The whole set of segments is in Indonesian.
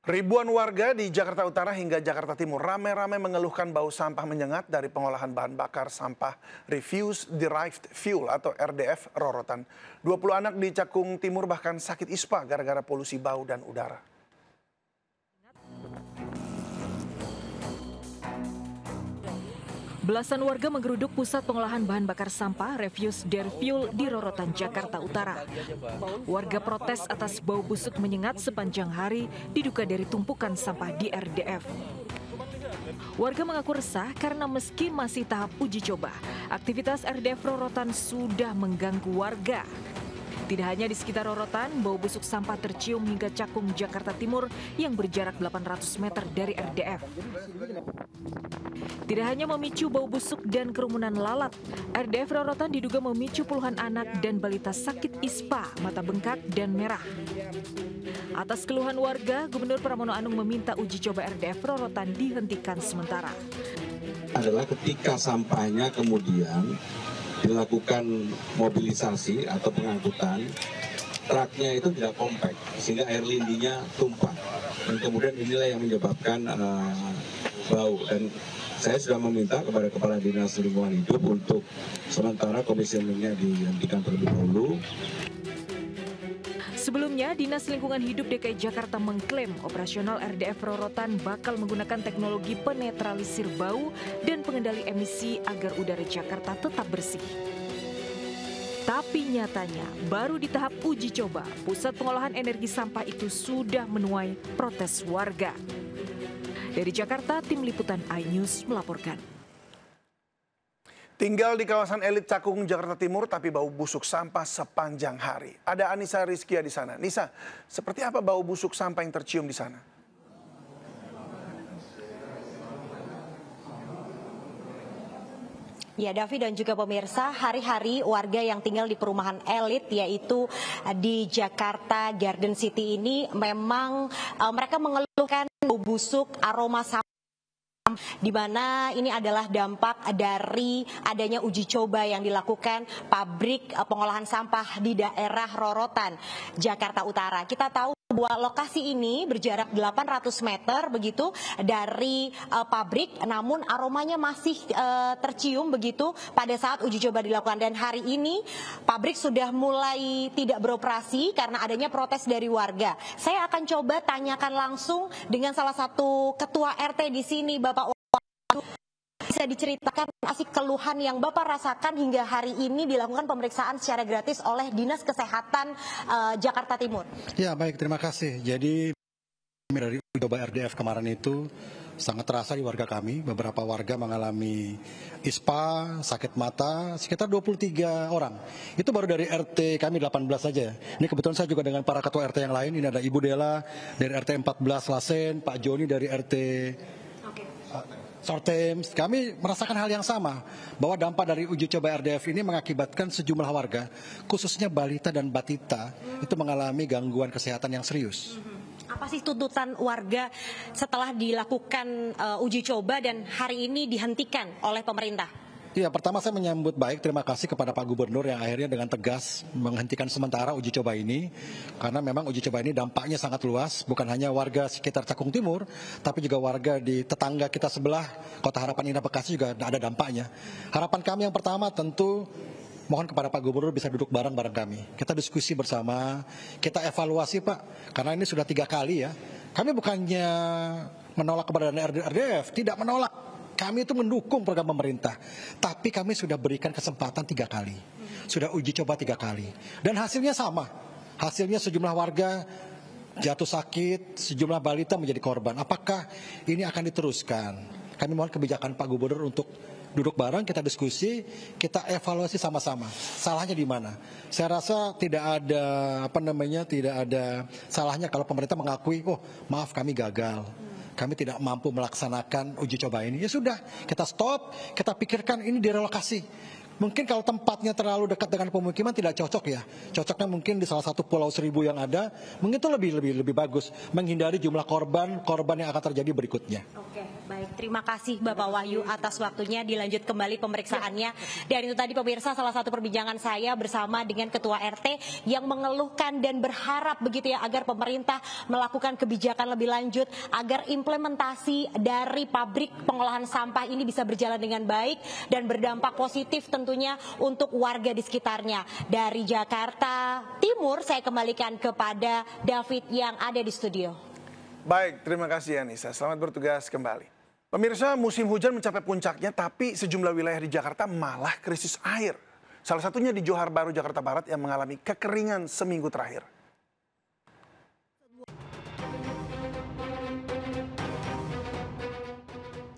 Ribuan warga di Jakarta Utara hingga Jakarta Timur ramai-ramai mengeluhkan bau sampah menyengat dari pengolahan bahan bakar sampah Refuse Derived Fuel atau RDF Rorotan. 20 anak di Cakung Timur bahkan sakit ispa gara-gara polusi bau dan udara. Belasan warga menggeruduk pusat pengolahan bahan bakar sampah Refuse Derived Fuel di Rorotan, Jakarta Utara. Warga protes atas bau busuk menyengat sepanjang hari diduga dari tumpukan sampah di RDF. Warga mengaku resah karena meski masih tahap uji coba, aktivitas RDF Rorotan sudah mengganggu warga. Tidak hanya di sekitar Rorotan, bau busuk sampah tercium hingga Cakung, Jakarta Timur yang berjarak 800 meter dari RDF. Tidak hanya memicu bau busuk dan kerumunan lalat, RDF Rorotan diduga memicu puluhan anak dan balita sakit ispa, mata bengkak, dan merah. Atas keluhan warga, Gubernur Pramono Anung meminta uji coba RDF Rorotan dihentikan sementara. Adalah ketika sampahnya kemudian dilakukan mobilisasi atau pengangkutan, truknya itu tidak kompak sehingga air lindinya tumpah dan kemudian inilah yang menyebabkan bau. Dan saya sudah meminta kepada Kepala Dinas Lingkungan Hidup untuk sementara komisionernya dihentikan terlebih dahulu. Sebelumnya, Dinas Lingkungan Hidup DKI Jakarta mengklaim operasional RDF Rorotan bakal menggunakan teknologi penetralisir bau dan pengendali emisi agar udara Jakarta tetap bersih. Tapi nyatanya, baru di tahap uji coba, pusat pengolahan energi sampah itu sudah menuai protes warga. Dari Jakarta, Tim Liputan iNews melaporkan. Tinggal di kawasan elit Cakung, Jakarta Timur, tapi bau busuk sampah sepanjang hari. Ada Anissa Rizkia di sana. Nisa, seperti apa bau busuk sampah yang tercium di sana? Ya, Davi dan juga pemirsa, hari-hari warga yang tinggal di perumahan elit yaitu di Jakarta Garden City ini memang mereka mengeluhkan bau busuk, aroma sampah, di mana ini adalah dampak dari adanya uji coba yang dilakukan pabrik pengolahan sampah di daerah Rorotan, Jakarta Utara. Kita tahu bahwa lokasi ini berjarak 800 meter begitu dari pabrik, namun aromanya masih tercium begitu pada saat uji coba dilakukan. Dan hari ini pabrik sudah mulai tidak beroperasi karena adanya protes dari warga. Saya akan coba tanyakan langsung dengan salah satu ketua RT di sini, Bapak. Bisa diceritakan asik keluhan yang Bapak rasakan hingga hari ini dilakukan pemeriksaan secara gratis oleh Dinas Kesehatan Jakarta Timur? Ya, baik, terima kasih. Jadi dari uji coba RDF kemarin itu sangat terasa di warga kami. Beberapa warga mengalami ispa, sakit mata, sekitar 23 orang. Itu baru dari RT kami 18 saja. Ini kebetulan saya juga dengan para ketua RT yang lain. Ini ada Ibu Dela dari RT 14 Lasen, Pak Joni dari RT Sortem. Kami merasakan hal yang sama, bahwa dampak dari uji coba RDF ini mengakibatkan sejumlah warga, khususnya balita dan batita, itu mengalami gangguan kesehatan yang serius. Apa sih tuntutan warga setelah dilakukan uji coba dan hari ini dihentikan oleh pemerintah? Ya, pertama saya menyambut baik, terima kasih kepada Pak Gubernur yang akhirnya dengan tegas menghentikan sementara uji coba ini. Karena memang uji coba ini dampaknya sangat luas, bukan hanya warga sekitar Cakung Timur, tapi juga warga di tetangga kita sebelah, Kota Harapan Indah Bekasi juga ada dampaknya. Harapan kami yang pertama tentu mohon kepada Pak Gubernur bisa duduk bareng-bareng kami. Kita diskusi bersama, kita evaluasi Pak, karena ini sudah 3 kali ya. Kami bukannya menolak keberadaan RDF, tidak menolak. Kami itu mendukung program pemerintah, tapi kami sudah berikan kesempatan 3 kali. Sudah uji coba 3 kali. Dan hasilnya sama. Hasilnya sejumlah warga jatuh sakit, sejumlah balita menjadi korban. Apakah ini akan diteruskan? Kami mohon kebijakan Pak Gubernur untuk duduk bareng, kita diskusi, kita evaluasi sama-sama. Salahnya di mana? Saya rasa tidak ada tidak ada salahnya kalau pemerintah mengakui, oh maaf kami gagal. Kami tidak mampu melaksanakan uji coba ini. Ya sudah, kita stop, kita pikirkan ini direlokasi. Mungkin kalau tempatnya terlalu dekat dengan pemukiman tidak cocok ya. Cocoknya mungkin di salah satu pulau seribu yang ada, mungkin itu lebih bagus, menghindari jumlah korban yang akan terjadi berikutnya. Oke, baik. Terima kasih Bapak Wahyu atas waktunya. Dilanjut kembali pemeriksaannya. Dan itu tadi pemirsa salah satu perbincangan saya bersama dengan Ketua RT yang mengeluhkan dan berharap begitu ya agar pemerintah melakukan kebijakan lebih lanjut agar implementasi dari pabrik pengolahan sampah ini bisa berjalan dengan baik dan berdampak positif tentunya untuk warga di sekitarnya. Dari Jakarta Timur saya kembalikan kepada David yang ada di studio. Baik, terima kasih Anissa. Selamat bertugas kembali. Pemirsa, musim hujan mencapai puncaknya, tapi sejumlah wilayah di Jakarta malah krisis air. Salah satunya di Johar Baru, Jakarta Barat yang mengalami kekeringan seminggu terakhir.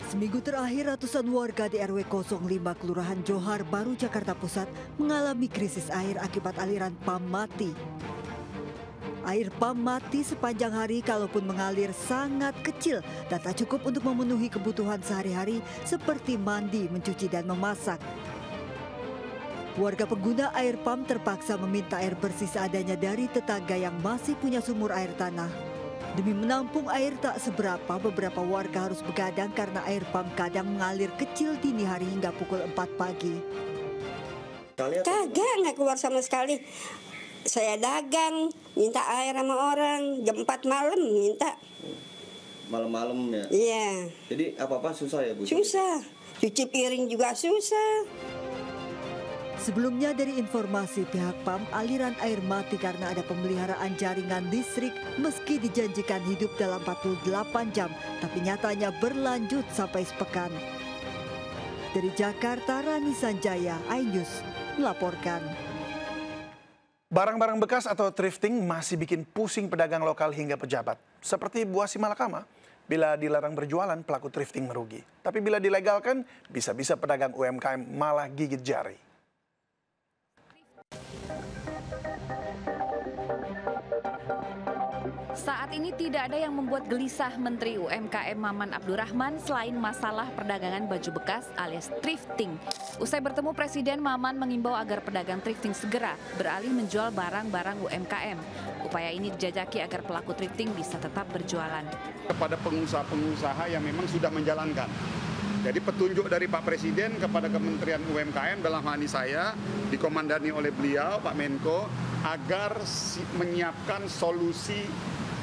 Seminggu terakhir, ratusan warga di RW 05 Kelurahan Johar Baru, Jakarta Pusat mengalami krisis air akibat aliran PAM mati. Air PAM mati sepanjang hari kalaupun mengalir sangat kecil dan tak cukup untuk memenuhi kebutuhan sehari-hari seperti mandi, mencuci, dan memasak. Warga pengguna air PAM terpaksa meminta air bersih seadanya dari tetangga yang masih punya sumur air tanah. Demi menampung air tak seberapa, beberapa warga harus begadang karena air PAM kadang mengalir kecil dini hari hingga pukul 4 pagi. Kagak, nggak keluar sama sekali. Saya dagang, minta air sama orang, jam 4 malam minta. Malam-malam ya? Iya. Jadi apa-apa susah ya Bu? Susah, cuci piring juga susah. Sebelumnya dari informasi pihak PAM, aliran air mati karena ada pemeliharaan jaringan listrik meski dijanjikan hidup dalam 48 jam, tapi nyatanya berlanjut sampai sepekan. Dari Jakarta, Rani Sanjaya, iNews melaporkan. Barang-barang bekas atau thrifting masih bikin pusing pedagang lokal hingga pejabat. Seperti buah si Malakama, bila dilarang berjualan, pelaku thrifting merugi. Tapi bila dilegalkan, bisa-bisa pedagang UMKM malah gigit jari. Saat ini tidak ada yang membuat gelisah Menteri UMKM Maman Abdurrahman selain masalah perdagangan baju bekas alias thrifting. Usai bertemu Presiden, Maman mengimbau agar pedagang thrifting segera beralih menjual barang-barang UMKM. Upaya ini dijajaki agar pelaku thrifting bisa tetap berjualan. Kepada pengusaha-pengusaha yang memang sudah menjalankan. Jadi petunjuk dari Pak Presiden kepada Kementerian UMKM dalam hal ini saya dikomandani oleh beliau, Pak Menko, agar menyiapkan solusi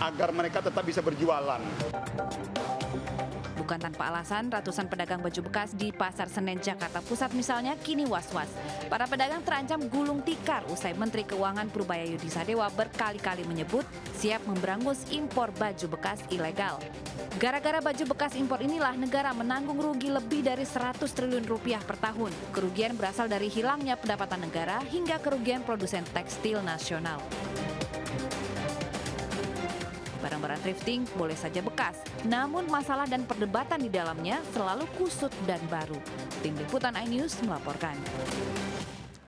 agar mereka tetap bisa berjualan. Bukan tanpa alasan, ratusan pedagang baju bekas di Pasar Senen, Jakarta Pusat misalnya kini was-was. Para pedagang terancam gulung tikar usai Menteri Keuangan Purbaya Yudisadewa berkali-kali menyebut siap memberangus impor baju bekas ilegal. Gara-gara baju bekas impor inilah negara menanggung rugi lebih dari 100 triliun rupiah per tahun. Kerugian berasal dari hilangnya pendapatan negara hingga kerugian produsen tekstil nasional. Barang-barang thrifting boleh saja bekas, namun masalah dan perdebatan di dalamnya selalu kusut dan baru. Tim Liputan iNews melaporkan.